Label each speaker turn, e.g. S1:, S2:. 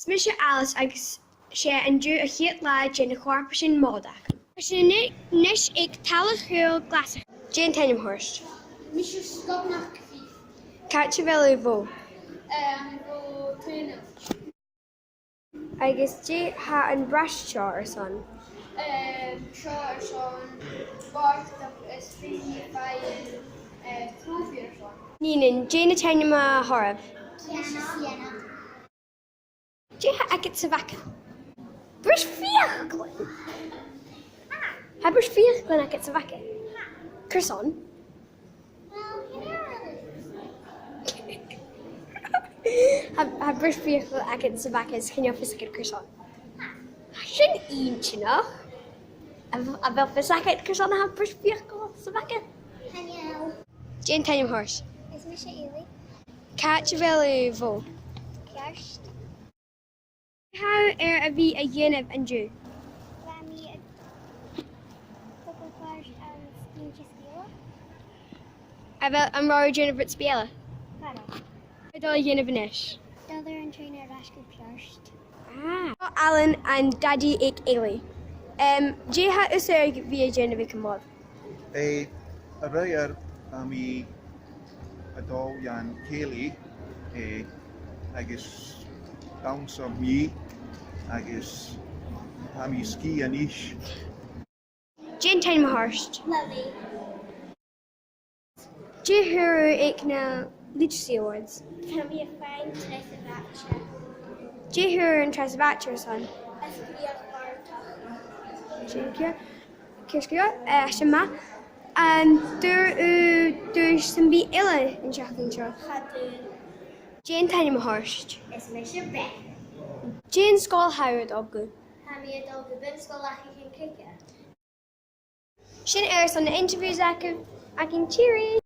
S1: Smisha Alyss agus sé an dú a chiad lá sin na chorpa sin módach. Sin nis ag talach chuil glasach. Jane Tainham Horst.
S2: Misha Skopnach Kvief.
S1: Catcha Velu Vo.
S2: Go Tuna.
S1: Agus dé ha an bras seo ar son.
S2: Shaw Sean Bart is free by Trophy or Sean.
S1: Nínin, Jane Tainham a Horab.
S2: Sienna.
S1: Dé ha agad sa vaca. Bris fiach glyn. Ha bris fiach glyn agad sa vaca. Cyrson.
S2: Well, you know.
S1: Ha bris fiach glyn agad sa vaca is cynio ffys agad cyrson. Sy'n un chino. A fel ffys agad cyrson ha bris fiach glyn sa vaca.
S2: Hello.
S1: Jane Tainham Horse.
S2: Is Misha Ely?
S1: Catcha Velu Vo.
S2: Kerst.
S1: How a bhí a dhéanamh an dú?
S2: Rami couple cars and Ninja Skila.
S1: A bheith an ráir dhéanamh brit spéala.
S2: Claro.
S1: Dul dhéanamh inis.
S2: Dollar and trainer Rashku Kerst.
S1: Alan and Daddy ag Ailey. Dé ha usag bhí a dhéanamh an Mhòd?
S3: A rèir mi adó Jan Kelly agus downs of me agus mi ski anish.
S1: Jane Tainham Horst.
S2: Lovely.
S1: Dé thuú ag na Literacy Awards.
S2: Can be a fine Teresa Batcha.
S1: Dé thuú an Tresa Bachelor son.
S2: Espia Barta.
S1: Cyrcio, Shema. Dúr san bhí ile in seachtain seo.
S2: Hadu.
S1: Jane Tainham Horst.
S2: Is Misha Beck.
S1: Jane Scóil Howard Obgu.
S2: Hami adó go bin scoláchi cin cricket.
S1: Sin ar san na interviews ac an cheery.